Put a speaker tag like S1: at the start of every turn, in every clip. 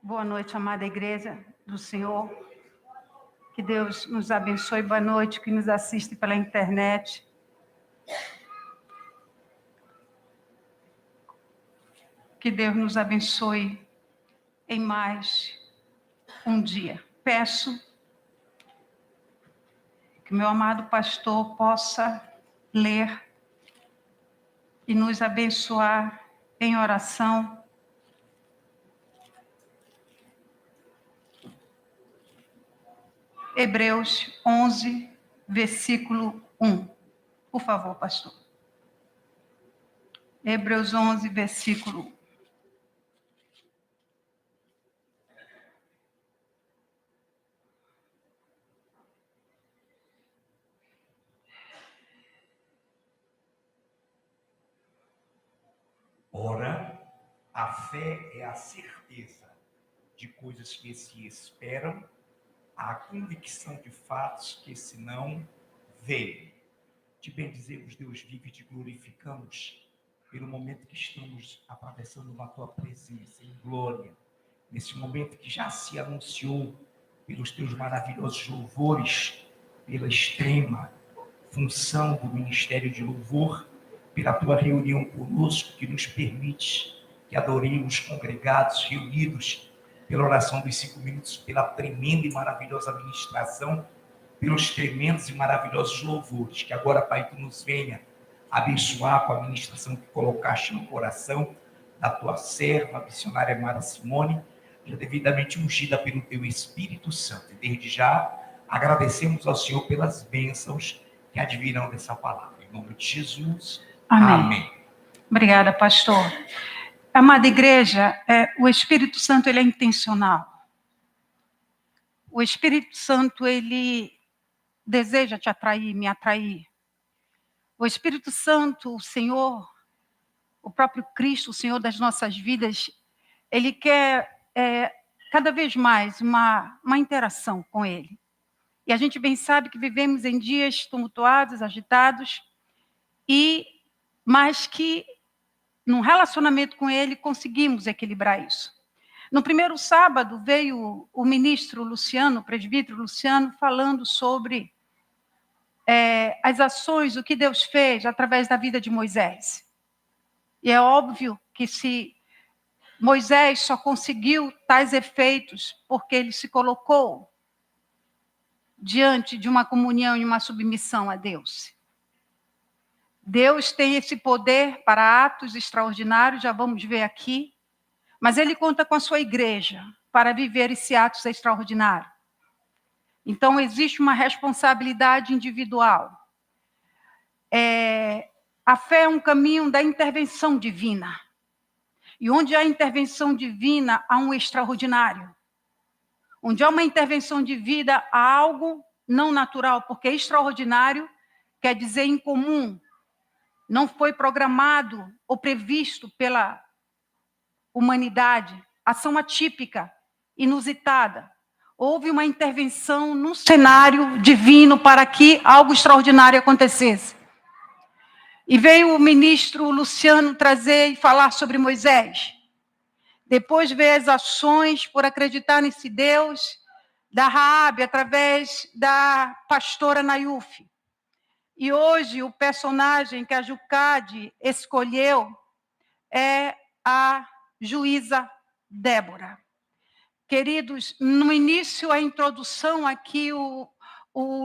S1: Boa noite, amada igreja do Senhor. Que Deus nos abençoe. Boa noite, que nos assiste pela internet. Que Deus nos abençoe em mais um dia. Peço que meu amado pastor possa ler e nos abençoar em oração. Hebreus 11, versículo 1. Por favor, pastor. Hebreus 11, versículo 1.
S2: Ora, a fé é a certeza de coisas que se esperam, a convicção de fatos que se não veem. Te bendizemos, Deus vivo, e te glorificamos pelo momento que estamos atravessando na tua presença, em glória. Nesse momento que já se anunciou pelos teus maravilhosos louvores, pela extrema função do Ministério de Louvor, pela tua reunião conosco, que nos permite que adoremos congregados, reunidos, pela oração dos 5 minutos, pela tremenda e maravilhosa ministração, pelos tremendos e maravilhosos louvores, que agora, Pai, tu nos venha abençoar com a ministração que colocaste no coração da tua serva, a missionária Mara Simone, já devidamente ungida pelo teu Espírito Santo. E desde já, agradecemos ao Senhor pelas bênçãos que advirão dessa palavra. Em nome de Jesus. Amém.
S1: Obrigada, pastor. Amada igreja, o Espírito Santo ele é intencional. O Espírito Santo ele deseja te atrair, me atrair. O Espírito Santo, o Senhor, o próprio Cristo, o Senhor das nossas vidas, ele quer cada vez mais uma interação com ele. E a gente bem sabe que vivemos em dias tumultuados, agitados, mas que num relacionamento com ele conseguimos equilibrar isso. No primeiro sábado veio o ministro Luciano, o presbítero Luciano, falando sobre as ações, o que Deus fez através da vida de Moisés. E é óbvio que se Moisés só conseguiu tais efeitos porque ele se colocou diante de uma comunhão e uma submissão a Deus. Deus tem esse poder para atos extraordinários, já vamos ver aqui, mas ele conta com a sua igreja para viver esse ato extraordinário. Então, existe uma responsabilidade individual. A fé é um caminho da intervenção divina. E onde há intervenção divina, há um extraordinário. Onde há uma intervenção divina, há algo não natural, porque extraordinário quer dizer incomum. Não foi programado ou previsto pela humanidade. Ação atípica, inusitada. Houve uma intervenção no cenário divino para que algo extraordinário acontecesse. E veio o ministro Luciano trazer e falar sobre Moisés. Depois veio as ações por acreditar nesse Deus, da Raabe, através da pastora Nayufi. E hoje o personagem que a Jucade escolheu é a juíza Débora. Queridos, no início, a introdução aqui, o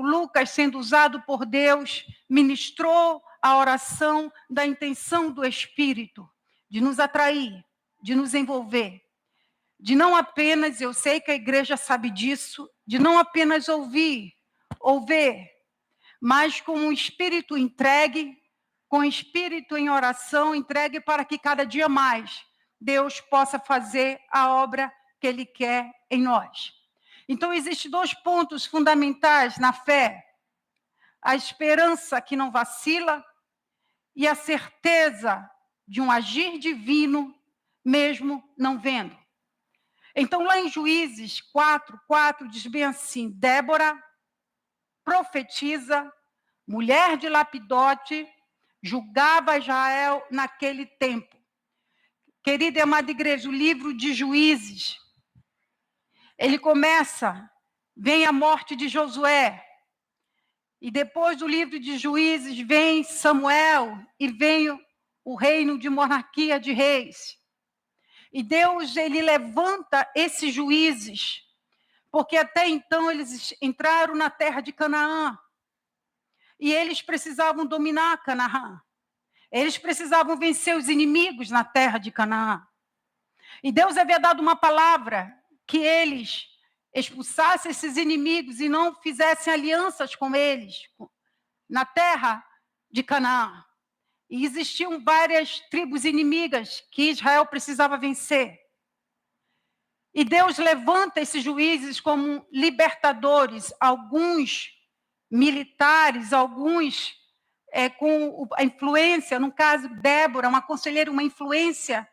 S1: Lucas, sendo usado por Deus, ministrou a oração da intenção do Espírito, de nos atrair, de nos envolver, de não apenas, eu sei que a igreja sabe disso, de não apenas ouvir, mas com um espírito entregue, com espírito em oração entregue para que cada dia mais Deus possa fazer a obra que Ele quer em nós. Então, existem 2 pontos fundamentais na fé: a esperança que não vacila e a certeza de um agir divino, mesmo não vendo. Então, lá em Juízes 4:4, diz bem assim: Débora, profetiza, mulher de Lapidote, julgava Israel naquele tempo. Querida e amada igreja, o livro de Juízes vem a morte de Josué, e depois do livro de Juízes vem Samuel, e vem o reino de monarquia de reis. E Deus, ele levanta esses juízes, porque até então eles entraram na terra de Canaã, e eles precisavam dominar Canaã. Eles precisavam vencer os inimigos na terra de Canaã. E Deus havia dado uma palavra que eles expulsassem esses inimigos e não fizessem alianças com eles na terra de Canaã. E existiam várias tribos inimigas que Israel precisava vencer. E Deus levanta esses juízes como libertadores, alguns militares, alguns com a influência, no caso Débora, uma conselheira, uma influência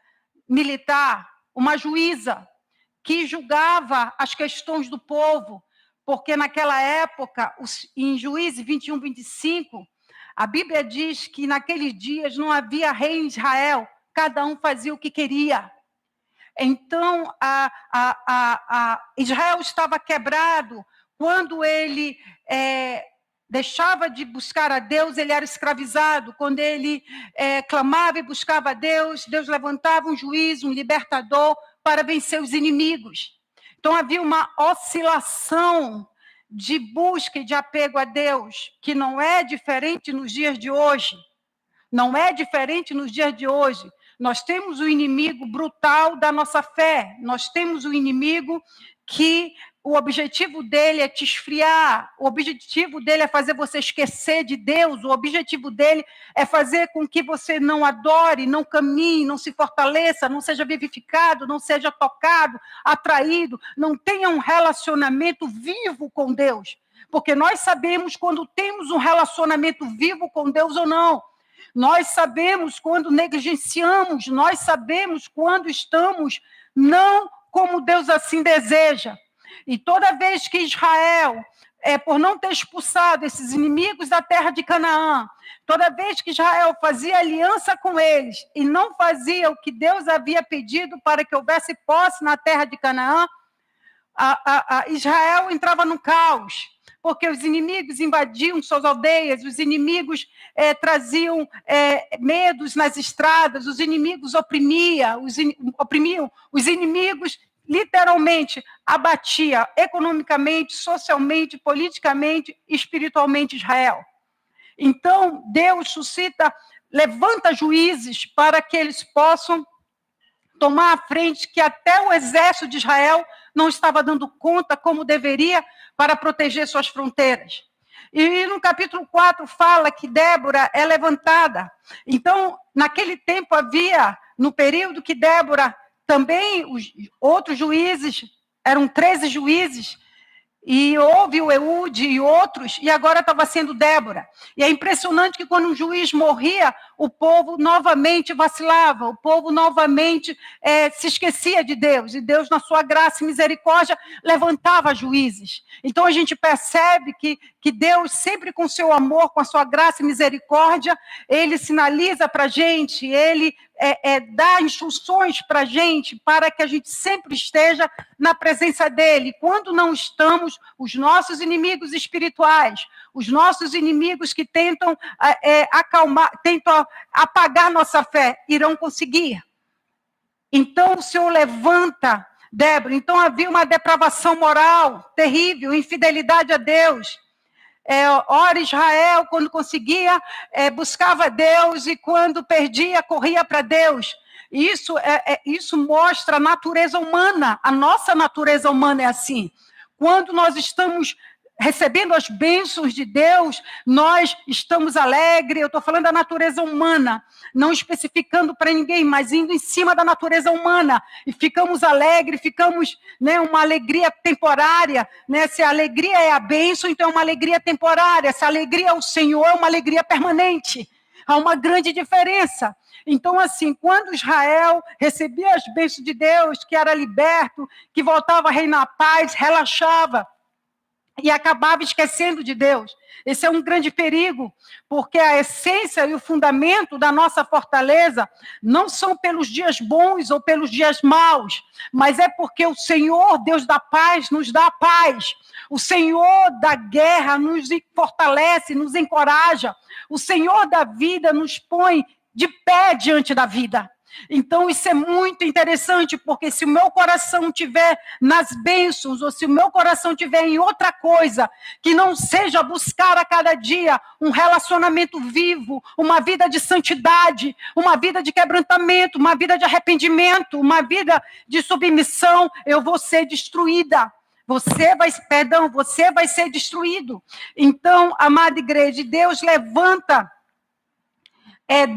S1: militar, uma juíza, que julgava as questões do povo, porque naquela época, em Juízes 21, 25, a Bíblia diz que naqueles dias não havia rei em Israel, cada um fazia o que queria. Então, Israel estava quebrado. Quando ele deixava de buscar a Deus, ele era escravizado. Quando ele clamava e buscava a Deus, Deus levantava um juiz, um libertador, para vencer os inimigos. Então, havia uma oscilação de busca e de apego a Deus, que não é diferente nos dias de hoje. Não é diferente nos dias de hoje. Nós temos o inimigo brutal da nossa fé. Nós temos o inimigo que o objetivo dele é te esfriar. O objetivo dele é fazer você esquecer de Deus. O objetivo dele é fazer com que você não adore, não caminhe, não se fortaleça, não seja vivificado, não seja tocado, atraído, não tenha um relacionamento vivo com Deus. Porque nós sabemos quando temos um relacionamento vivo com Deus ou não. Nós sabemos quando negligenciamos, nós sabemos quando estamos não como Deus assim deseja. E toda vez que Israel, por não ter expulsado esses inimigos da terra de Canaã, toda vez que Israel fazia aliança com eles e não fazia o que Deus havia pedido para que houvesse posse na terra de Canaã, Israel entrava no caos. Porque os inimigos invadiam suas aldeias, os inimigos traziam medos nas estradas, os inimigos oprimiam, os inimigos literalmente abatia economicamente, socialmente, politicamente, espiritualmente Israel. Então, Deus levanta juízes para que eles possam tomar a frente, que até o exército de Israel não estava dando conta como deveria para proteger suas fronteiras. E no capítulo 4 fala que Débora é levantada. Então, naquele tempo havia, no período que Débora, também os outros juízes, eram 13 juízes, e houve o Eude e outros, e agora estava sendo Débora. E é impressionante que quando um juiz morria, o povo novamente vacilava, o povo novamente se esquecia de Deus, e Deus, na sua graça e misericórdia, levantava juízes. Então a gente percebe que Deus, sempre com seu amor, com a sua graça e misericórdia, ele sinaliza para a gente, ele dá instruções para a gente, para que a gente sempre esteja na presença dele. Quando não estamos, os nossos inimigos espirituais, os nossos inimigos que tentam tentam apagar nossa fé, irão conseguir. Então o Senhor levanta Débora. Então havia uma depravação moral terrível, infidelidade a Deus. Ora, Israel, quando conseguia, buscava Deus, e quando perdia, corria para Deus. Isso mostra a natureza humana. A nossa natureza humana é assim. Quando nós estamos recebendo as bênçãos de Deus, nós estamos alegres. Eu estou falando da natureza humana, não especificando para ninguém, mas indo em cima da natureza humana, e ficamos alegres, ficamos, uma alegria temporária, se a alegria é a bênção, então é uma alegria temporária. Se a alegria é o Senhor, é uma alegria permanente. Há uma grande diferença. Então, assim, quando Israel recebia as bênçãos de Deus, que era liberto, que voltava a reinar a paz, relaxava. e acabava esquecendo de Deus. Esse é um grande perigo, porque a essência e o fundamento da nossa fortaleza não são pelos dias bons ou pelos dias maus, mas é porque o Senhor, Deus da paz, nos dá a paz. O Senhor da guerra nos fortalece, nos encoraja. O Senhor da vida nos põe de pé diante da vida. Então, isso é muito interessante, porque se o meu coração estiver nas bênçãos, ou se o meu coração estiver em outra coisa, que não seja buscar a cada dia um relacionamento vivo, uma vida de santidade, uma vida de quebrantamento, uma vida de arrependimento, uma vida de submissão, eu vou ser destruída. Você vai ser destruído. Então, amada igreja, Deus levanta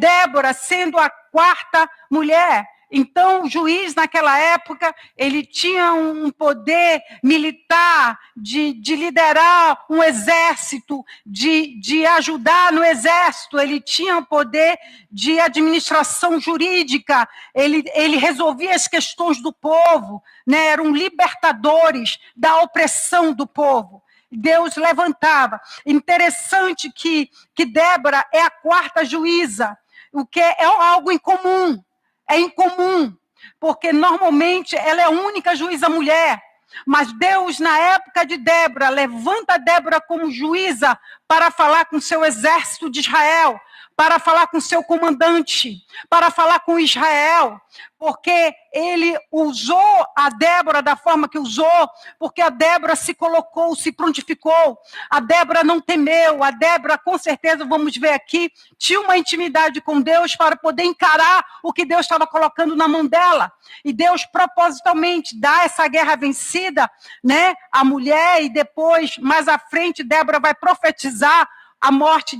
S1: Débora sendo a quarta mulher. Então, o juiz, naquela época, ele tinha um poder militar de liderar um exército, de ajudar no exército. Ele tinha um poder de administração jurídica. Ele resolvia as questões do povo, né? Eram libertadores da opressão do povo. Deus levantava. Interessante que Débora é a quarta juíza, o que é algo incomum. É incomum, porque normalmente ela é a única juíza mulher. Mas Deus, na época de Débora, levanta Débora como juíza para falar com seu exército de Israel, para falar com seu comandante, para falar com Israel, porque ele usou a Débora da forma que usou, porque a Débora se colocou, se prontificou, a Débora não temeu, a Débora, com certeza, vamos ver aqui, tinha uma intimidade com Deus para poder encarar o que Deus estava colocando na mão dela, e Deus propositalmente dá essa guerra vencida, né, a mulher, e depois, mais à frente, Débora vai profetizar a morte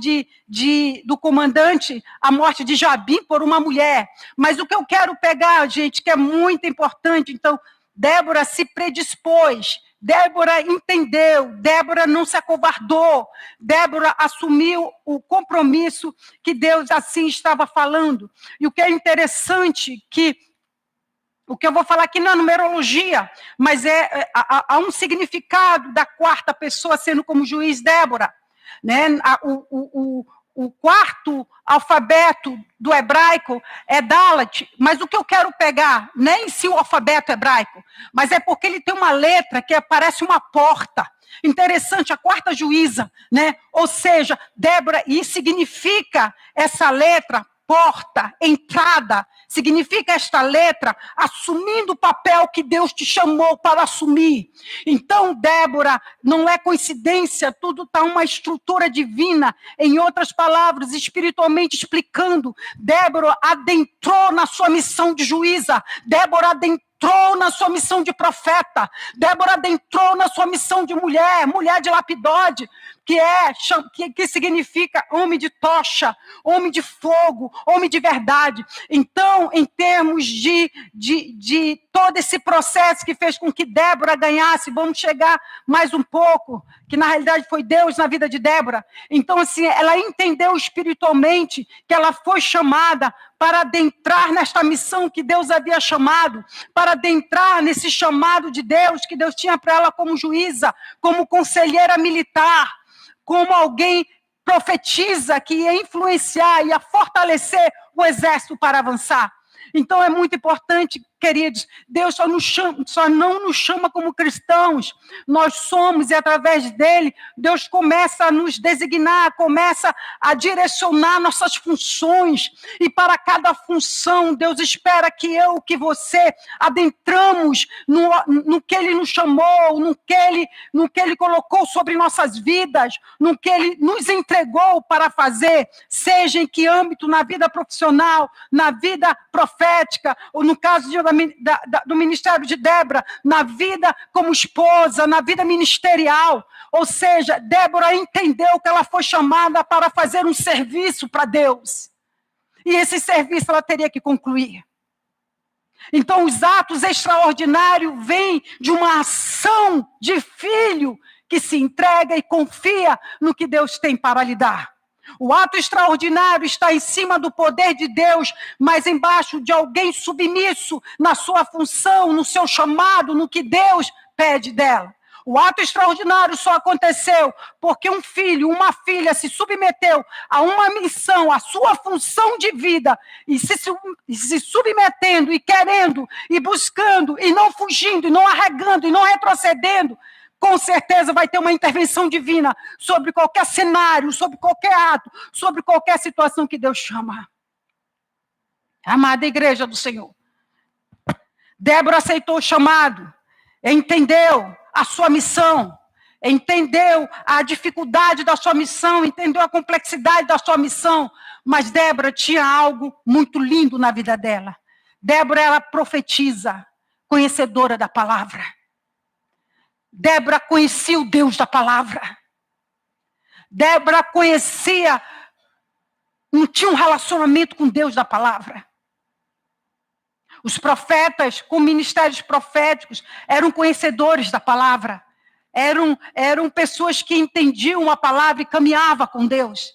S1: do comandante, a morte de Jabim por uma mulher. Mas o que eu quero pegar, gente, que é muito importante, então, Débora se predispôs, Débora entendeu, Débora não se acovardou, Débora assumiu o compromisso que Deus assim estava falando. E o que é interessante, o que eu vou falar aqui não é numerologia, mas há um significado da quarta pessoa sendo como juiz Débora. Né? O quarto alfabeto do hebraico é Dalet, mas o que eu quero pegar, nem se o alfabeto hebraico, mas é porque ele tem uma letra que parece uma porta. Interessante, a quarta juíza, né? Ou seja, Débora, e significa essa letra, porta, entrada, significa esta letra assumindo o papel que Deus te chamou para assumir. Então, Débora, não é coincidência, tudo está uma estrutura divina. Em outras palavras, espiritualmente explicando, Débora adentrou na sua missão de juíza, Débora adentrou na sua missão de profeta, Débora adentrou na sua missão de mulher de lapidode, que significa homem de tocha, homem de fogo, homem de verdade. Então, em termos de todo esse processo que fez com que Débora ganhasse, vamos chegar mais um pouco, que na realidade foi Deus na vida de Débora. Então, assim, ela entendeu espiritualmente que ela foi chamada para adentrar nesta missão que Deus havia chamado, para adentrar nesse chamado de Deus que Deus tinha para ela como juíza, como conselheira militar, como alguém profetiza que ia influenciar, ia fortalecer o exército para avançar. Então é muito importante, queridos, Deus só não nos chama como cristãos, nós somos, e através dele, Deus começa a nos designar, começa a direcionar nossas funções, e para cada função, Deus espera que eu, que você, adentramos no que ele nos chamou, no que ele colocou sobre nossas vidas, no que ele nos entregou para fazer, seja em que âmbito, na vida profissional, na vida profética, ou no caso do ministério de Débora, na vida como esposa, na vida ministerial. Ou seja, Débora entendeu que ela foi chamada para fazer um serviço para Deus. E esse serviço ela teria que concluir. Então, os atos extraordinários vêm de uma ação de filho que se entrega e confia no que Deus tem para lhe dar. O ato extraordinário está em cima do poder de Deus, mas embaixo de alguém submisso na sua função, no seu chamado, no que Deus pede dela. O ato extraordinário só aconteceu porque um filho, uma filha se submeteu a uma missão, a sua função de vida, e se submetendo, e querendo, e buscando, e não fugindo, e não arregando, e não retrocedendo. Com certeza vai ter uma intervenção divina sobre qualquer cenário, sobre qualquer ato, sobre qualquer situação que Deus chama. Amada igreja do Senhor, Débora aceitou o chamado, entendeu a sua missão, entendeu a dificuldade da sua missão, entendeu a complexidade da sua missão, mas Débora tinha algo muito lindo na vida dela. Débora era profetisa, conhecedora da palavra. Débora conhecia o Deus da palavra. Débora conhecia, não tinha um relacionamento com Deus da palavra. Os profetas, com ministérios proféticos, eram conhecedores da palavra. Eram pessoas que entendiam a palavra e caminhavam com Deus.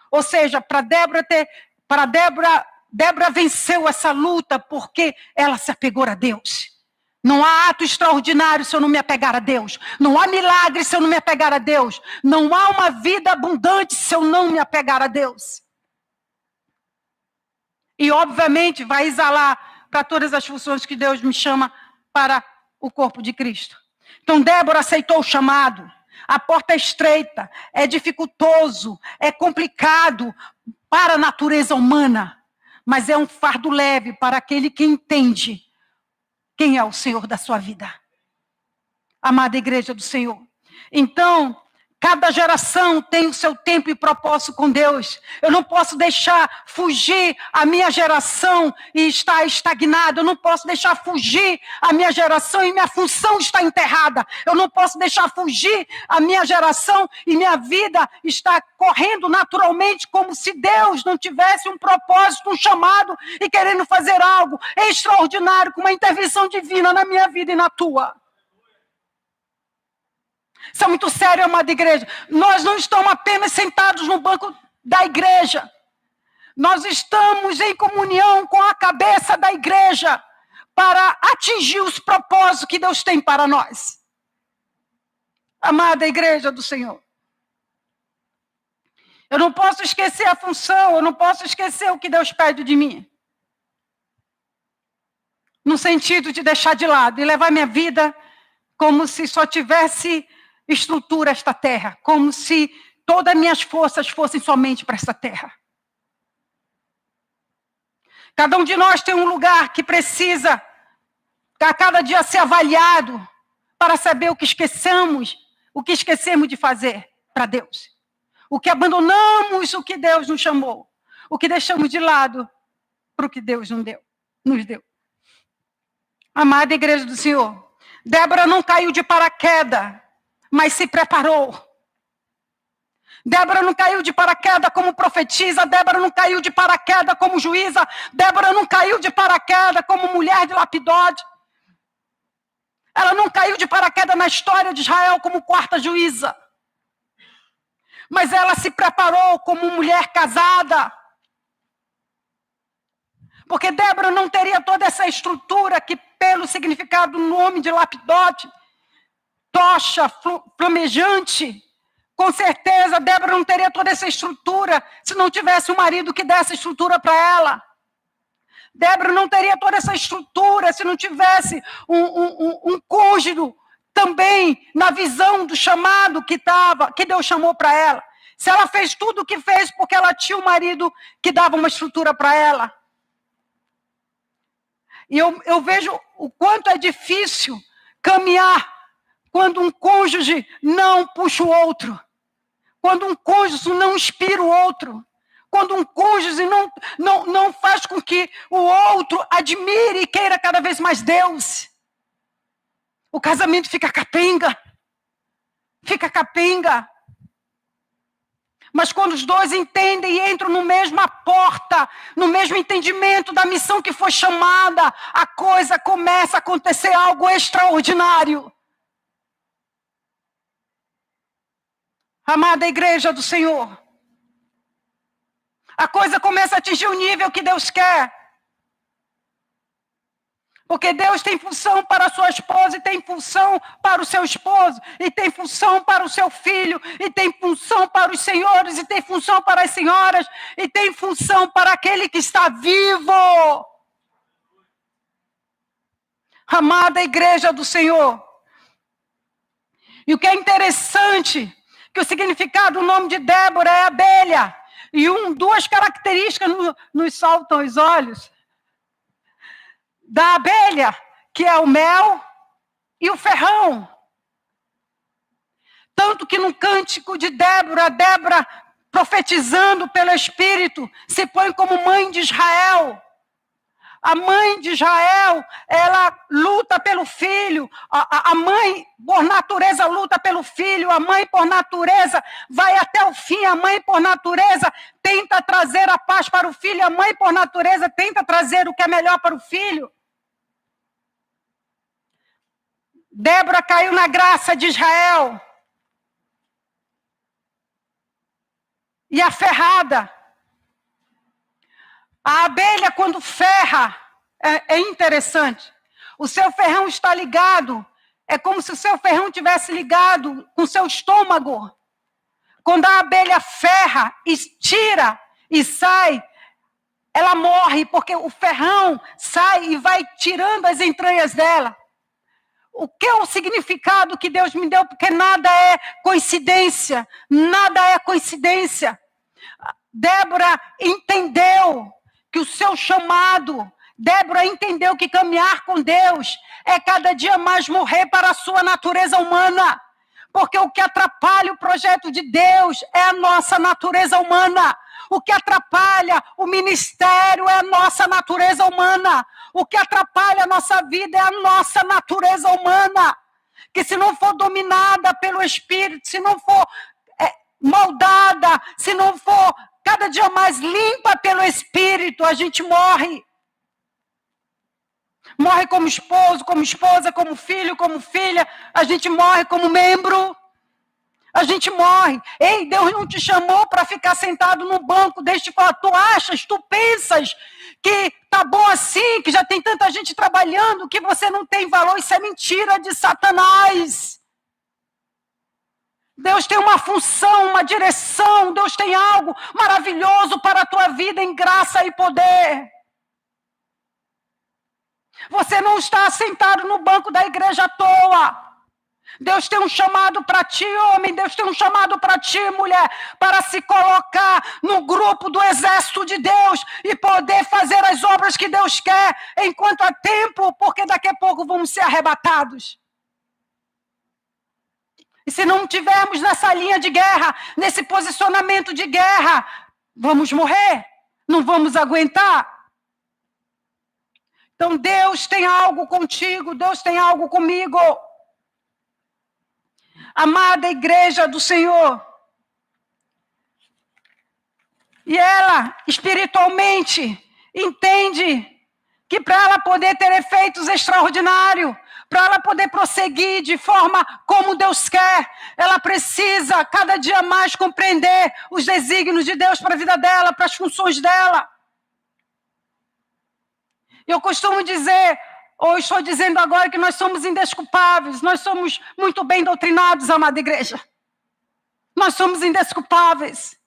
S1: Ou seja, Débora venceu essa luta porque ela se apegou a Deus. Não há ato extraordinário se eu não me apegar a Deus. Não há milagre se eu não me apegar a Deus. Não há uma vida abundante se eu não me apegar a Deus. E, obviamente, vai exalar para todas as funções que Deus me chama para o corpo de Cristo. Então, Débora aceitou o chamado. A porta é estreita, é dificultoso, é complicado para a natureza humana, mas é um fardo leve para aquele que entende quem é o Senhor da sua vida. Amada igreja do Senhor. Então, cada geração tem o seu tempo e propósito com Deus. Eu não posso deixar fugir a minha geração e estar estagnada. Eu não posso deixar fugir a minha geração e minha função está enterrada. Eu não posso deixar fugir a minha geração e minha vida está correndo naturalmente como se Deus não tivesse um propósito, um chamado e querendo fazer algo extraordinário com uma intervenção divina na minha vida e na tua. Isso é muito sério, amada igreja. Nós não estamos apenas sentados no banco da igreja. Nós estamos em comunhão com a cabeça da igreja para atingir os propósitos que Deus tem para nós. Amada igreja do Senhor. Eu não posso esquecer a função, eu não posso esquecer o que Deus pede de mim. No sentido de deixar de lado e levar minha vida como se só tivesse estrutura esta terra, como se todas as minhas forças fossem somente para esta terra. Cada um de nós tem um lugar que precisa a cada dia ser avaliado para saber o que esquecemos de fazer para Deus. O que abandonamos, o que Deus nos chamou. O que deixamos de lado para o que Deus nos deu. Amada igreja do Senhor, Débora não caiu de paraquedas, mas se preparou. Débora não caiu de paraquedas como profetisa, Débora não caiu de paraquedas como juíza, Débora não caiu de paraquedas como mulher de Lapidote. Ela não caiu de paraquedas na história de Israel como quarta juíza. Mas ela se preparou como mulher casada. Porque Débora não teria toda essa estrutura que, pelo significado do nome de Lapidote, tocha, flamejante. Com certeza, Débora não teria toda essa estrutura se não tivesse um marido que desse estrutura para ela. Débora não teria toda essa estrutura se não tivesse um cônjuge também na visão do chamado que Deus chamou para ela. Se ela fez tudo o que fez porque ela tinha um marido que dava uma estrutura para ela. E eu vejo o quanto é difícil caminhar quando um cônjuge não puxa o outro. Quando um cônjuge não inspira o outro. Quando um cônjuge não faz com que o outro admire e queira cada vez mais Deus. O casamento fica capenga. Fica capenga. Mas quando os dois entendem e entram na mesma porta, no mesmo entendimento da missão que foi chamada, a coisa começa a acontecer algo extraordinário. Amada igreja do Senhor, a coisa começa a atingir o nível que Deus quer. Porque Deus tem função para a sua esposa, e tem função para o seu esposo, e tem função para o seu filho, e tem função para os senhores, e tem função para as senhoras, e tem função para aquele que está vivo. Amada igreja do Senhor. E o que é interessante, que o significado do nome de Débora é abelha. E duas características nos saltam aos olhos. Da abelha, que é o mel e o ferrão. Tanto que no cântico de Débora, Débora, profetizando pelo Espírito, se põe como mãe de Israel. A mãe de Israel, ela luta pelo filho. A mãe, por natureza, luta pelo filho. A mãe, por natureza, vai até o fim. A mãe, por natureza, tenta trazer a paz para o filho. A mãe, por natureza, tenta trazer o que é melhor para o filho. Débora caiu na graça de Israel. E a ferrada. A abelha, quando ferra, é interessante. O seu ferrão está ligado. É como se o seu ferrão tivesse ligado com o seu estômago. Quando a abelha ferra, tira e sai, ela morre, porque o ferrão sai e vai tirando as entranhas dela. O que é o significado que Deus me deu? Porque nada é coincidência. Nada é coincidência. Débora entendeu que o seu chamado, Débora entendeu que caminhar com Deus é cada dia mais morrer para a sua natureza humana. Porque o que atrapalha o projeto de Deus é a nossa natureza humana. O que atrapalha o ministério é a nossa natureza humana. O que atrapalha a nossa vida é a nossa natureza humana. Que se não for dominada pelo Espírito, se não for moldada, se não for cada dia mais limpa pelo Espírito, a gente morre. Morre como esposo, como esposa, como filho, como filha. A gente morre como membro. A gente morre. Ei, Deus não te chamou para ficar sentado no banco. Deixa eu te falar, tu achas, tu pensas que tá bom assim, que já tem tanta gente trabalhando, que você não tem valor. Isso é mentira de Satanás. Deus tem uma função, uma direção. Deus tem algo maravilhoso para a tua vida em graça e poder. Você não está sentado no banco da igreja à toa. Deus tem um chamado para ti, homem. Deus tem um chamado para ti, mulher, para se colocar no grupo do exército de Deus e poder fazer as obras que Deus quer enquanto há tempo, porque daqui a pouco vamos ser arrebatados. E se não tivermos nessa linha de guerra, nesse posicionamento de guerra, vamos morrer, não vamos aguentar. Então Deus tem algo contigo, Deus tem algo comigo. Amada igreja do Senhor. E ela, espiritualmente, entende que para ela poder ter efeitos extraordinários, para ela poder prosseguir de forma como Deus quer, ela precisa cada dia mais compreender os desígnios de Deus para a vida dela, para as funções dela. Eu costumo dizer, ou estou dizendo agora, que nós somos indesculpáveis, nós somos muito bem doutrinados, amada igreja. Nós somos indesculpáveis.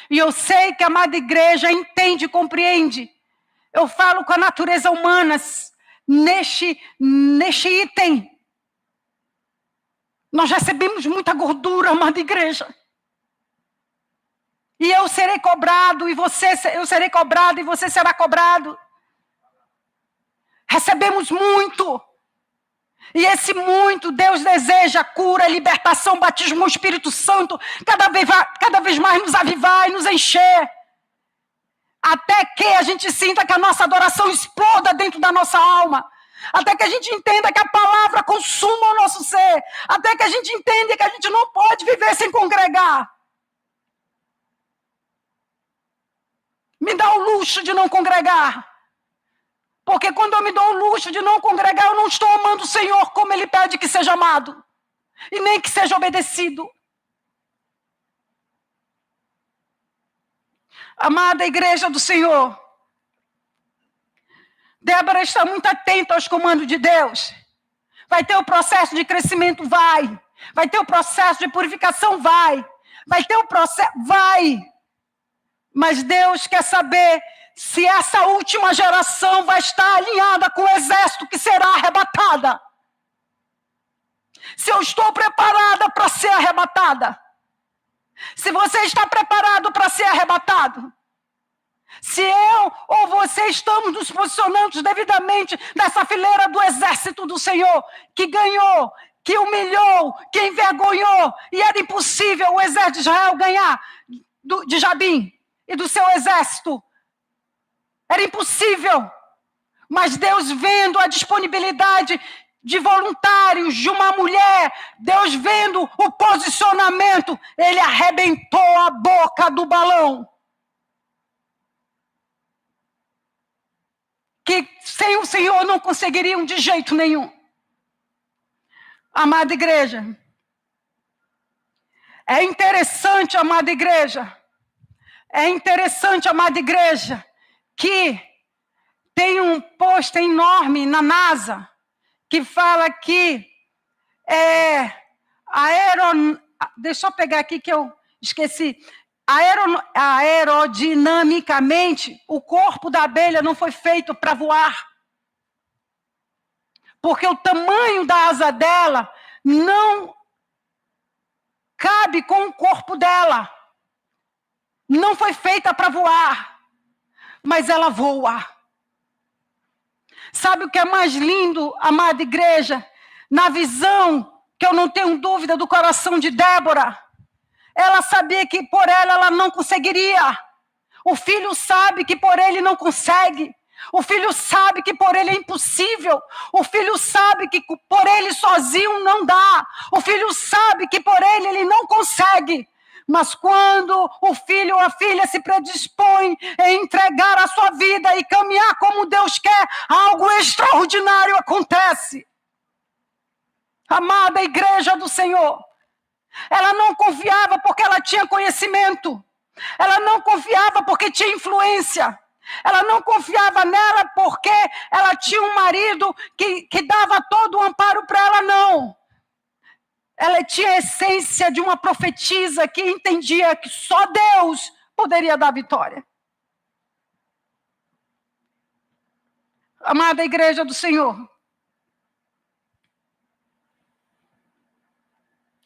S1: E eu sei que a amada igreja entende e compreende. Eu falo com a natureza humana neste item. Nós recebemos muita gordura, amada igreja. E eu serei cobrado, eu serei cobrado, e você será cobrado. Recebemos muito. E esse muito, Deus deseja cura, libertação, batismo no Espírito Santo, cada vez mais nos avivar e nos encher. Até que a gente sinta que a nossa adoração exploda dentro da nossa alma. Até que a gente entenda que a palavra consuma o nosso ser. Até que a gente entenda que a gente não pode viver sem congregar. Me dá o luxo de não congregar. Porque quando eu me dou o luxo de não congregar, eu não estou amando o Senhor como Ele pede que seja amado. E nem que seja obedecido. Amada igreja do Senhor, Débora está muito atenta aos comandos de Deus. Vai ter o processo de crescimento? Vai. Vai ter o processo de purificação? Vai. Vai ter o processo? Vai. Mas Deus quer saber se essa última geração vai estar alinhada com o exército que será arrebatada. Se eu estou preparada para ser arrebatada. Se você está preparado para ser arrebatado. Se eu ou você estamos nos posicionando devidamente nessa fileira do exército do Senhor, que ganhou, que humilhou, que envergonhou, e era impossível o exército de Israel ganhar de Jabim e do seu exército. Era impossível. Mas Deus, vendo a disponibilidade de voluntários, de uma mulher, Deus vendo o posicionamento, ele arrebentou a boca do balão. Que sem o Senhor não conseguiriam de jeito nenhum. Amada igreja, é interessante, amada igreja, que tem um post enorme na NASA, que fala que deixa eu pegar aqui que eu esqueci. Aerodinamicamente, o corpo da abelha não foi feito para voar. Porque o tamanho da asa dela não cabe com o corpo dela. Não foi feita para voar. Mas ela voa. Sabe o que é mais lindo, amada igreja? Na visão, que eu não tenho dúvida, do coração de Débora. Ela sabia que por ela não conseguiria. O filho sabe que por ele não consegue. O filho sabe que por ele é impossível. O filho sabe que por ele sozinho não dá. O filho sabe que por ele não consegue. Mas quando o filho ou a filha se predispõe em entregar a sua vida e caminhar como Deus quer, algo extraordinário acontece. Amada igreja do Senhor, ela não confiava porque ela tinha conhecimento. Ela não confiava porque tinha influência. Ela não confiava nela porque ela tinha um marido que dava todo o amparo para ela, não. Ela tinha a essência de uma profetisa que entendia que só Deus poderia dar vitória. Amada igreja do Senhor,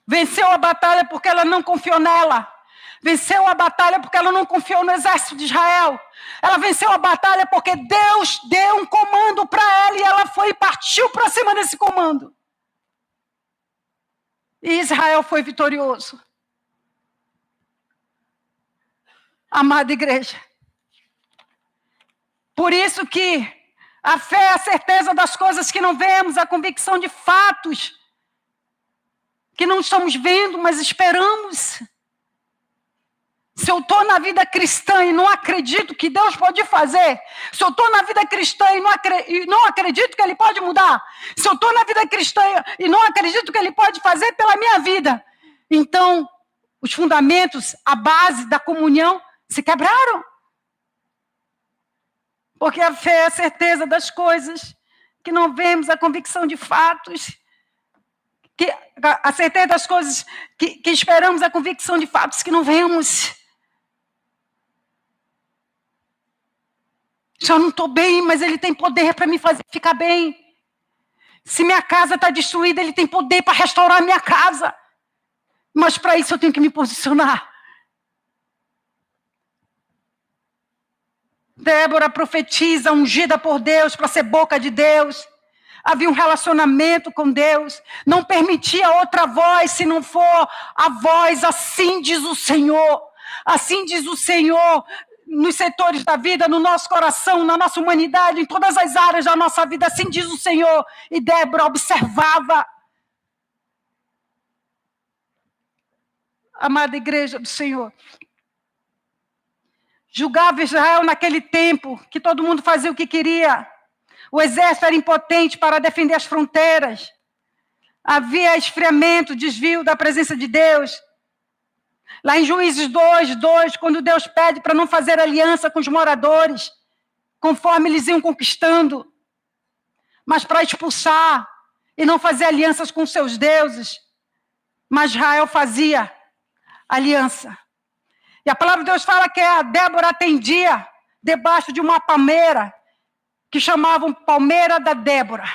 S1: venceu a batalha porque ela não confiou nela. Venceu a batalha porque ela não confiou no exército de Israel. Ela venceu a batalha porque Deus deu um comando para ela e ela foi e partiu para cima desse comando. E Israel foi vitorioso. Amada igreja. Por isso que a fé é a certeza das coisas que não vemos, a convicção de fatos que não estamos vendo, mas esperamos. Se eu estou na vida cristã e não acredito que Deus pode fazer, se eu estou na vida cristã e não acredito que Ele pode mudar, se eu estou na vida cristã e não acredito que Ele pode fazer pela minha vida, então os fundamentos, a base da comunhão se quebraram. Porque a fé é a certeza das coisas que não vemos, a convicção de fatos, a certeza das coisas que esperamos, a convicção de fatos que não vemos. Se eu não estou bem, mas Ele tem poder para me fazer ficar bem. Se minha casa está destruída, Ele tem poder para restaurar a minha casa. Mas para isso eu tenho que me posicionar. Débora profetiza, ungida por Deus, para ser boca de Deus. Havia um relacionamento com Deus. Não permitia outra voz, se não for a voz, assim diz o Senhor. Assim diz o Senhor. Nos setores da vida, no nosso coração, na nossa humanidade, em todas as áreas da nossa vida, assim diz o Senhor. E Débora observava. Amada igreja do Senhor, julgava Israel naquele tempo, que todo mundo fazia o que queria. O exército era impotente para defender as fronteiras. Havia esfriamento, desvio da presença de Deus. Lá em Juízes 2:2, quando Deus pede para não fazer aliança com os moradores, conforme eles iam conquistando. Mas para expulsar e não fazer alianças com seus deuses, mas Israel fazia aliança. E a palavra de Deus fala que a Débora atendia debaixo de uma palmeira, que chamavam Palmeira da Débora.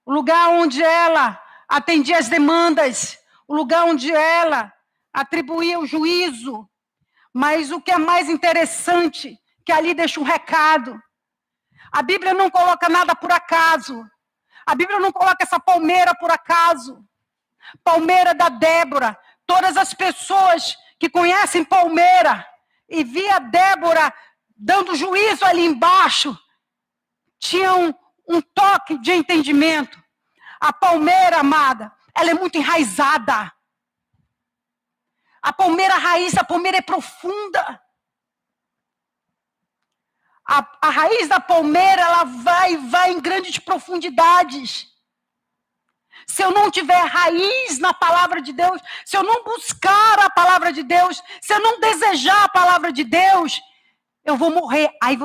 S1: O lugar onde ela atendia as demandas, o lugar onde ela atribuía o juízo. Mas o que é mais interessante, que ali deixa um recado. A Bíblia não coloca nada por acaso. A Bíblia não coloca essa palmeira por acaso. Palmeira da Débora. Todas as pessoas que conhecem palmeira e via Débora dando juízo ali embaixo, tinham um toque de entendimento. A palmeira, amada, ela é muito enraizada. A palmeira raiz, a palmeira é profunda. A raiz da palmeira, ela vai em grandes profundidades. Se eu não tiver raiz na palavra de Deus, se eu não buscar a palavra de Deus, se eu não desejar a palavra de Deus, eu vou morrer. Aí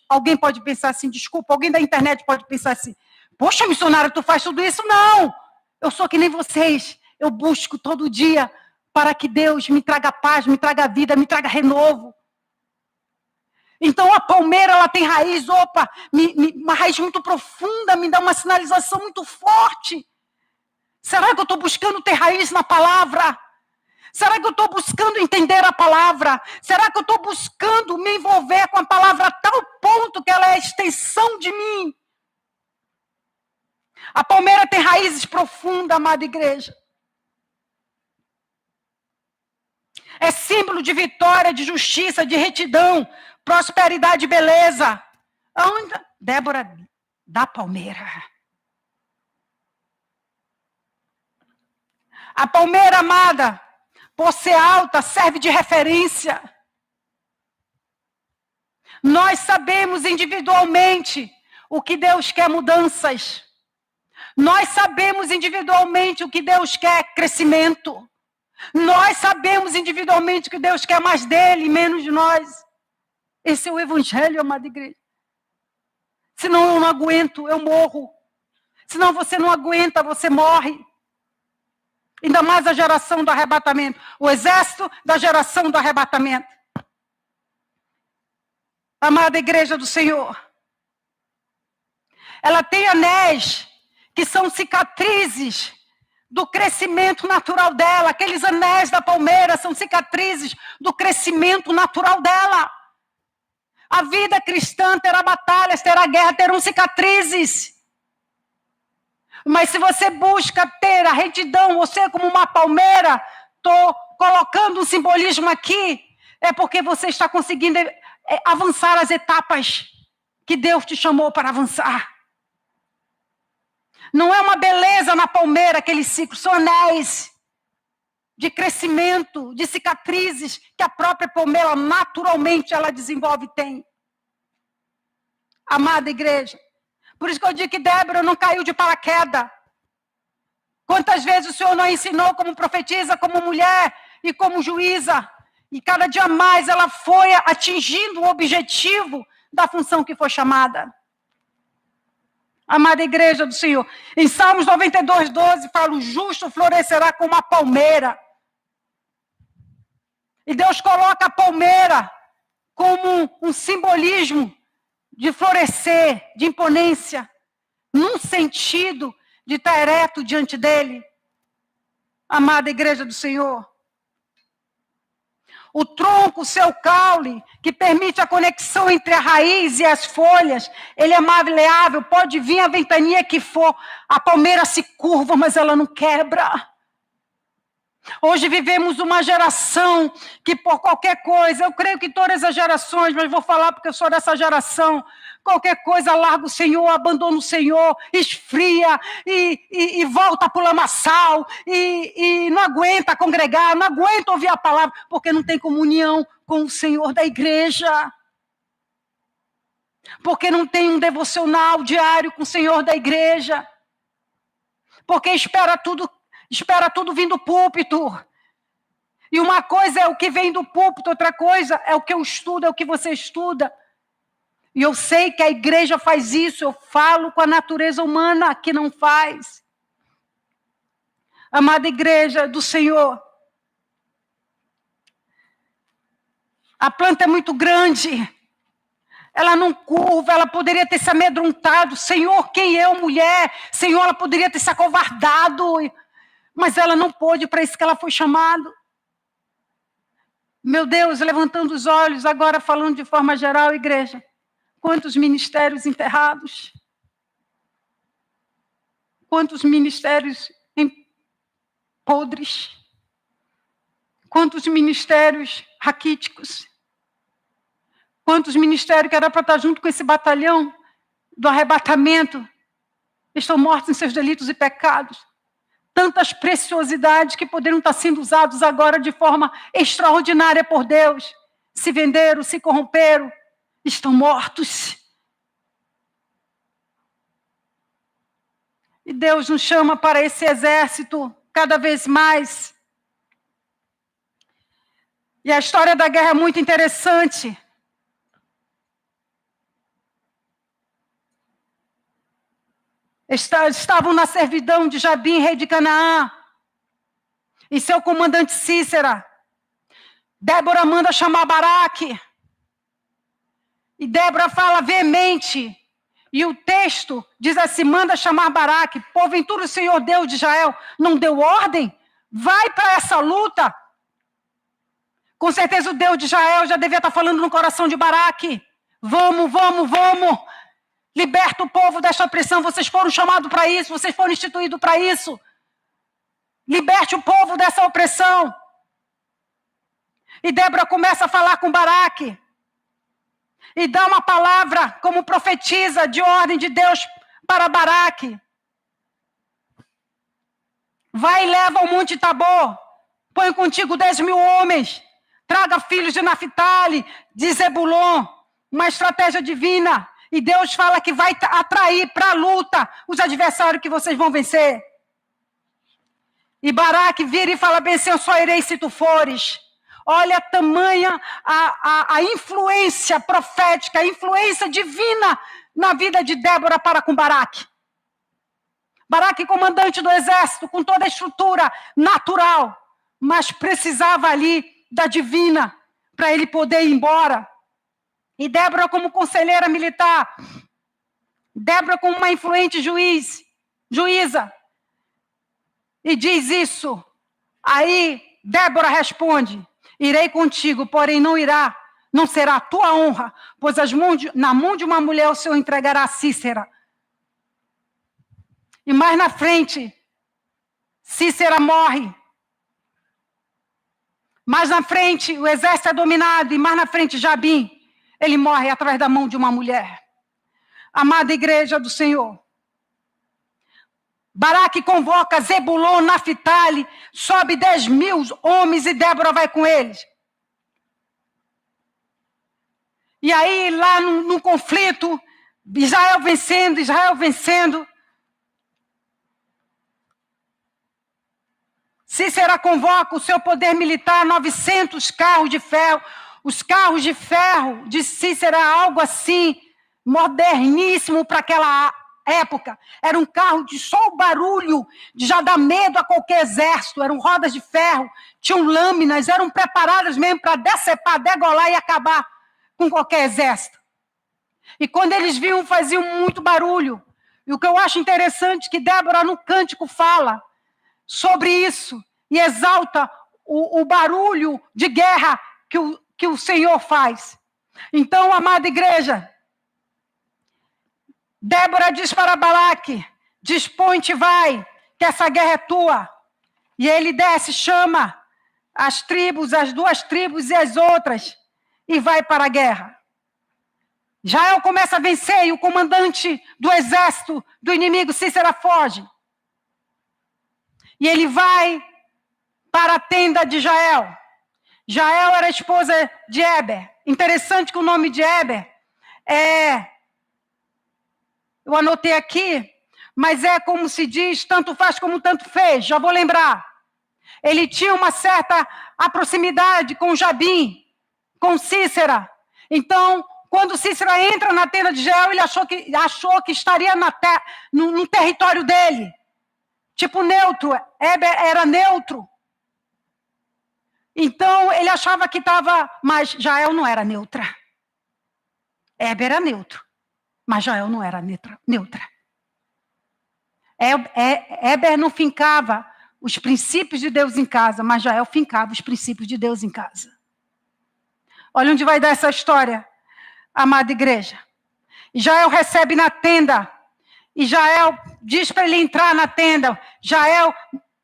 S1: alguém pode pensar assim, desculpa, alguém da internet pode pensar assim, poxa, missionário, tu faz tudo isso? Não, eu sou que nem vocês. Eu busco todo dia para que Deus me traga paz, me traga vida, me traga renovo. Então a palmeira, ela tem raiz, uma raiz muito profunda, me dá uma sinalização muito forte. Será que eu estou buscando ter raiz na palavra? Será que eu estou buscando entender a palavra? Será que eu estou buscando me envolver com a palavra a tal ponto que ela é a extensão de mim? A palmeira tem raízes profundas, amada igreja. É símbolo de vitória, de justiça, de retidão, prosperidade e beleza. Onde? Débora da palmeira. A palmeira, amada, por ser alta, serve de referência. Nós sabemos individualmente o que Deus quer mudanças. Nós sabemos individualmente o que Deus quer crescimento. Nós sabemos individualmente que Deus quer mais dele e menos de nós. Esse é o evangelho, amada igreja. Senão eu não aguento, eu morro. Senão você não aguenta, você morre. Ainda mais a geração do arrebatamento. O exército da geração do arrebatamento. Amada igreja do Senhor. Ela tem anéis que são cicatrizes do crescimento natural dela. Aqueles anéis da palmeira são cicatrizes do crescimento natural dela. A vida cristã terá batalhas, terá guerra, terão cicatrizes. Mas se você busca ter a retidão, você como uma palmeira, estou colocando um simbolismo aqui, é porque você está conseguindo avançar as etapas que Deus te chamou para avançar. Não é uma beleza na palmeira, aquele ciclo, são anéis de crescimento, de cicatrizes que a própria palmeira naturalmente ela desenvolve e tem. Amada igreja, por isso que eu digo que Débora não caiu de paraquedas. Quantas vezes o Senhor não ensinou como profetisa, como mulher e como juíza, e cada dia mais ela foi atingindo o objetivo da função que foi chamada. Amada igreja do Senhor, em Salmos 92:12 fala, o justo florescerá como a palmeira. E Deus coloca a palmeira como um simbolismo de florescer, de imponência, num sentido de estar ereto diante dele. Amada igreja do Senhor. O tronco, o seu caule, que permite a conexão entre a raiz e as folhas, ele é maleável, pode vir a ventania que for, a palmeira se curva, mas ela não quebra. Hoje vivemos uma geração que por qualquer coisa, eu creio que todas as gerações, mas vou falar porque eu sou dessa geração, qualquer coisa larga o Senhor, abandona o Senhor, esfria e volta para o lamaçal e não aguenta congregar, não aguenta ouvir a palavra, porque não tem comunhão com o Senhor da igreja. Porque não tem um devocional diário com o Senhor da igreja. Porque espera tudo vir do púlpito. E uma coisa é o que vem do púlpito, outra coisa é o que eu estudo, é o que você estuda. E eu sei que a igreja faz isso, eu falo com a natureza humana que não faz. Amada igreja do Senhor, a planta é muito grande, ela não curva, ela poderia ter se amedrontado. Senhor, quem eu, mulher? Senhor, ela poderia ter se acovardado, mas ela não pôde, para isso que ela foi chamada. Meu Deus, levantando os olhos, agora falando de forma geral, igreja. Quantos ministérios enterrados? Quantos ministérios podres? Quantos ministérios raquíticos? Quantos ministérios que era para estar junto com esse batalhão do arrebatamento estão mortos em seus delitos e pecados? Tantas preciosidades que poderiam estar sendo usados agora de forma extraordinária por Deus. Se venderam, se corromperam, estão mortos. E Deus nos chama para esse exército cada vez mais. E a história da guerra é muito interessante. Estavam na servidão de Jabim, rei de Canaã, e seu comandante Sísera. Débora manda chamar Baraque. E Débora fala veemente. E o texto diz assim, manda chamar Baraque. Porventura o Senhor Deus de Israel não deu ordem? Vai para essa luta. Com certeza o Deus de Israel já devia estar falando no coração de Baraque. Vamos, vamos, vamos. Liberta o povo desta opressão. Vocês foram chamados para isso. Vocês foram instituídos para isso. Liberte o povo dessa opressão. E Débora começa a falar com Baraque. E dá uma palavra como profetiza de ordem de Deus para Baraque. Vai e leva ao Monte Tabor. Põe contigo 10.000 homens. Traga filhos de Naphtali, de Zebulon. Uma estratégia divina. E Deus fala que vai atrair para a luta os adversários que vocês vão vencer. E Baraque vira e fala, bem, eu só irei se tu fores. Olha a tamanha a influência profética, a influência divina na vida de Débora para com Baraque. Baraque, comandante do exército, com toda a estrutura natural, mas precisava ali da divina para ele poder ir embora. E Débora como conselheira militar, Débora como uma influente juíza, e diz isso. Aí Débora responde, irei contigo, porém não será a tua honra, pois na mão de uma mulher o Senhor entregará a Sísera. E mais na frente, Sísera morre. Mais na frente, o exército é dominado, e mais na frente, Jabim, ele morre através da mão de uma mulher. Amada igreja do Senhor, Baraque convoca Zebulon, Naphtali, sobe 10.000 homens e Débora vai com eles. E aí, lá no conflito, Israel vencendo. Sísera convoca o seu poder militar, 900 carros de ferro. Os carros de ferro de Sísera, algo assim, moderníssimo para aquela época. Era um carro de só o barulho já dá medo a qualquer exército. Eram rodas de ferro, tinham lâminas, eram preparadas mesmo para decepar, degolar e acabar com qualquer exército. E quando eles viam, faziam muito barulho. E o que eu acho interessante é que Débora no cântico fala sobre isso e exalta o barulho de guerra que o Senhor faz. Então, amada igreja, Débora diz para Baraque, dispõe-te, vai, que essa guerra é tua. E ele desce, chama as 2 tribos e as outras, e vai para a guerra. Israel começa a vencer, e o comandante do exército do inimigo, Sísera, foge. E ele vai para a tenda de Jael. Jael era a esposa de Heber. Interessante que o nome de Heber eu anotei aqui, mas é como se diz, tanto faz como tanto fez. Já vou lembrar. Ele tinha uma certa proximidade com Jabim, com Sísera. Então, Quando Cícera entra na tenda de Jael, ele achou que estaria no território dele. Tipo neutro. Heber era neutro. Então, ele achava que estava... Mas Jael não era neutra. Heber era neutro. Mas Jael não era neutra. Heber não fincava os princípios de Deus em casa, mas Jael fincava os princípios de Deus em casa. Olha onde vai dar essa história, amada igreja. Jael recebe na tenda, e Jael diz para ele entrar na tenda. Jael,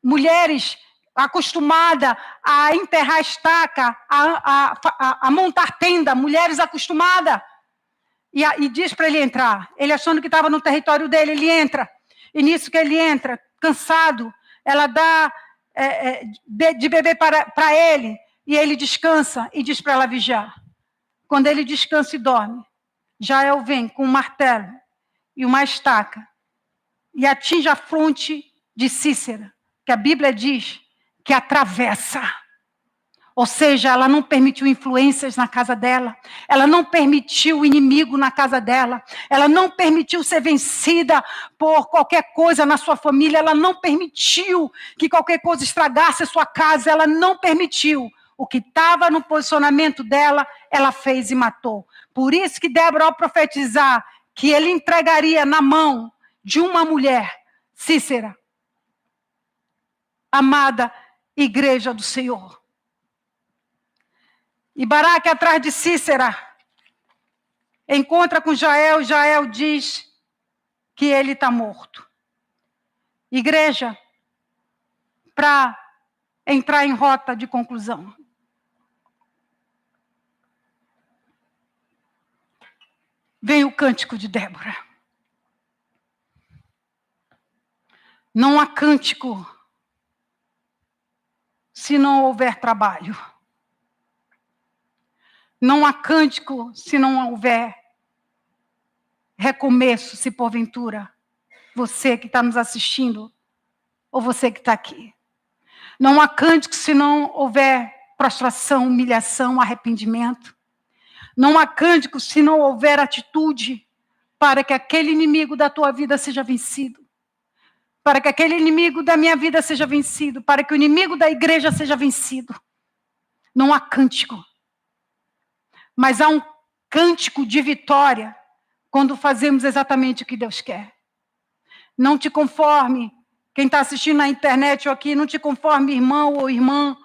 S1: mulheres acostumadas a enterrar estaca, a montar tenda, mulheres acostumadas, e diz para ele entrar. Ele achando que estava no território dele, ele entra. E nisso que ele entra, cansado, ela dá de beber para ele, e ele descansa e diz para ela vigiar. Quando ele descansa e dorme, Jael vem com um martelo e uma estaca e atinge a fronte de Cícera, que a Bíblia diz que atravessa. Ou seja, ela não permitiu influências na casa dela, ela não permitiu o inimigo na casa dela, ela não permitiu ser vencida por qualquer coisa na sua família, ela não permitiu que qualquer coisa estragasse a sua casa, ela não permitiu. O que estava no posicionamento dela, ela fez e matou. Por isso que Débora, ao profetizar que ele entregaria na mão de uma mulher, Cícera, amada igreja do Senhor. E Baraque, atrás de Cícera, encontra com Jael. Jael diz que ele está morto. Igreja, para entrar em rota de conclusão. Vem o cântico de Débora. Não há cântico se não houver trabalho. Não há cântico se não houver recomeço, se porventura você que está nos assistindo ou você que está aqui. Não há cântico se não houver prostração, humilhação, arrependimento. Não há cântico se não houver atitude para que aquele inimigo da tua vida seja vencido. Para que aquele inimigo da minha vida seja vencido. Para que o inimigo da igreja seja vencido. Não há cântico. Mas há um cântico de vitória quando fazemos exatamente o que Deus quer. Não te conforme, quem está assistindo na internet ou aqui, não te conforme, irmão ou irmã,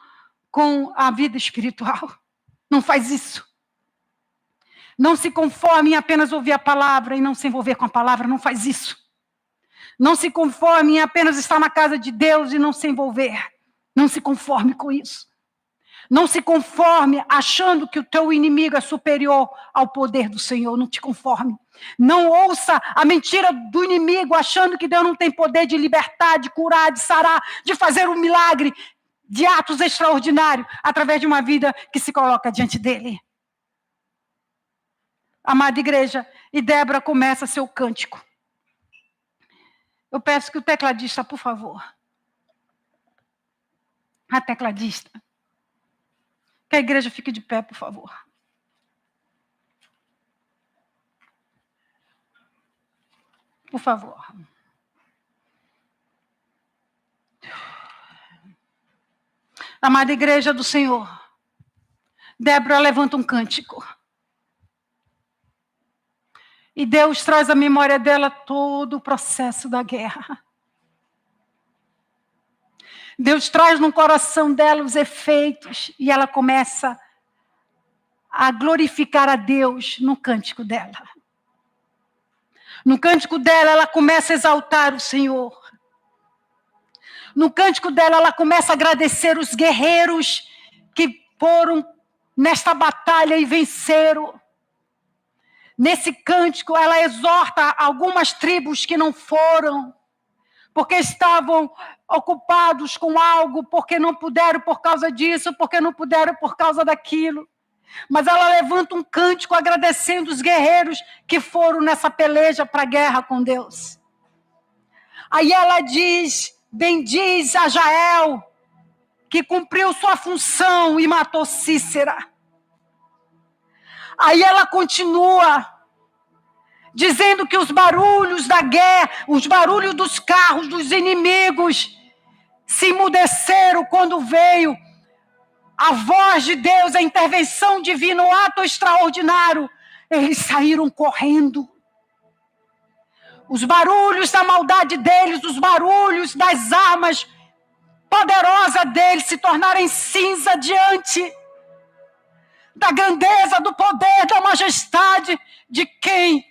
S1: com a vida espiritual. Não faz isso. Não se conforme em apenas ouvir a palavra e não se envolver com a palavra. Não faz isso. Não se conforme em apenas estar na casa de Deus e não se envolver. Não se conforme com isso. Não se conforme achando que o teu inimigo é superior ao poder do Senhor. Não te conforme. Não ouça a mentira do inimigo achando que Deus não tem poder de libertar, de curar, de sarar, de fazer um milagre, de atos extraordinários através de uma vida que se coloca diante dele. Amada igreja, e Débora começa seu cântico. Eu peço que o tecladista, por favor. A tecladista. Que a igreja fique de pé, por favor. Por favor. Amada igreja do Senhor, Débora levanta um cântico. E Deus traz à memória dela todo o processo da guerra. Deus traz no coração dela os efeitos e ela começa a glorificar a Deus no cântico dela. No cântico dela, ela começa a exaltar o Senhor. No cântico dela, ela começa a agradecer os guerreiros que foram nesta batalha e venceram. Nesse cântico, ela exorta algumas tribos que não foram, porque estavam ocupados com algo, porque não puderam por causa disso, porque não puderam por causa daquilo. Mas ela levanta um cântico agradecendo os guerreiros que foram nessa peleja para a guerra com Deus. Aí ela diz, bendiz a Jael, que cumpriu sua função e matou Cícera. Aí ela continua dizendo que os barulhos da guerra, os barulhos dos carros dos inimigos se emudeceram quando veio a voz de Deus, a intervenção divina, o ato extraordinário. Eles saíram correndo. Os barulhos da maldade deles, os barulhos das armas poderosas deles se tornaram cinza diante da grandeza, do poder, da majestade de quem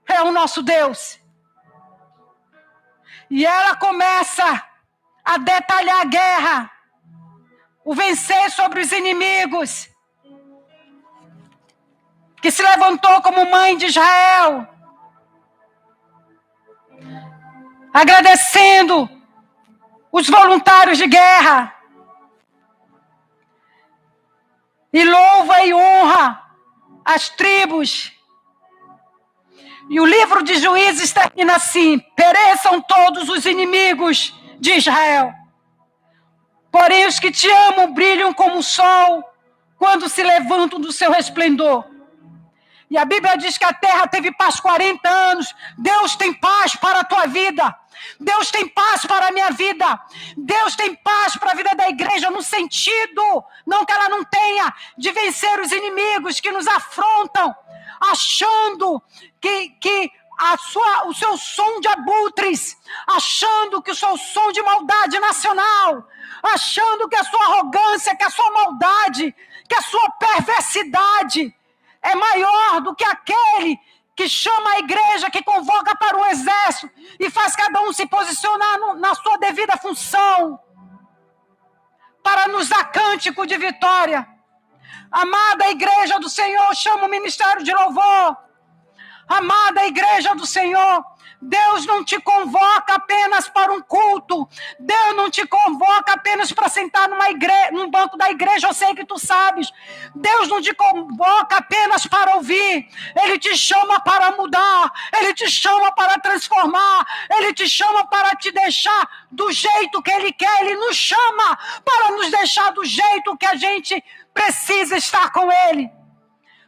S1: é o nosso Deus. E ela começa a detalhar a guerra, o vencer sobre os inimigos, que se levantou como mãe de Israel, agradecendo os voluntários de guerra, e louva e honra as tribos. E o livro de Juízes termina assim: pereçam todos os inimigos de Israel. Porém, os que te amam brilham como o sol quando se levantam do seu resplendor. E a Bíblia diz que a terra teve paz 40 anos. Deus tem paz para a tua vida. Deus tem paz para a minha vida. Deus tem paz para a vida da igreja, no sentido, não que ela não tenha, de vencer os inimigos que nos afrontam, achando que o seu som de abutres, achando que o seu som de maldade nacional, achando que a sua arrogância, que a sua maldade, que a sua perversidade é maior do que aquele que chama a igreja, que convoca para o exército e faz cada um se posicionar na sua devida função para nos dar cântico de vitória. Amada igreja do Senhor, chama o ministério de louvor. Amada igreja do Senhor, Deus não te convoca apenas para um culto. Deus não te convoca apenas para sentar num banco da igreja, eu sei que tu sabes. Deus não te convoca apenas para ouvir. Ele te chama para mudar. Ele te chama para transformar. Ele te chama para te deixar do jeito que Ele quer. Ele nos chama para nos deixar do jeito que a gente precisa estar com Ele.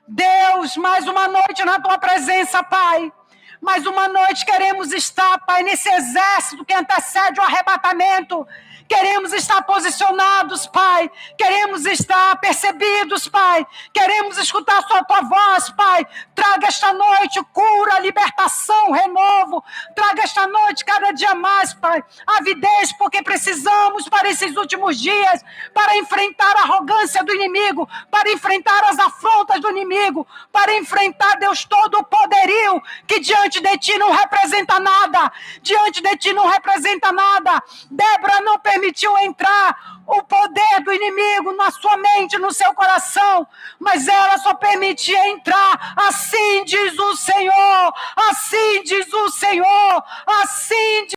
S1: Deus, mais uma noite na tua presença, Pai. Mais uma noite queremos estar, Pai, nesse exército que antecede o arrebatamento. Queremos estar posicionados, Pai. Queremos estar percebidos, Pai. Queremos escutar só a tua voz, Pai. Traga esta noite cura, libertação, renovo. Traga esta noite cada dia mais, Pai, avidez, porque precisamos para esses últimos dias, para enfrentar a arrogância do inimigo, para enfrentar as afrontas do inimigo, para enfrentar, Deus, todo o poderio que diante de ti não representa nada. Diante de ti não representa nada. Débora não permitiu entrar o poder do inimigo na sua mente, no seu coração, mas ela só permitia entrar. Assim diz o Senhor, assim diz o Senhor, assim diz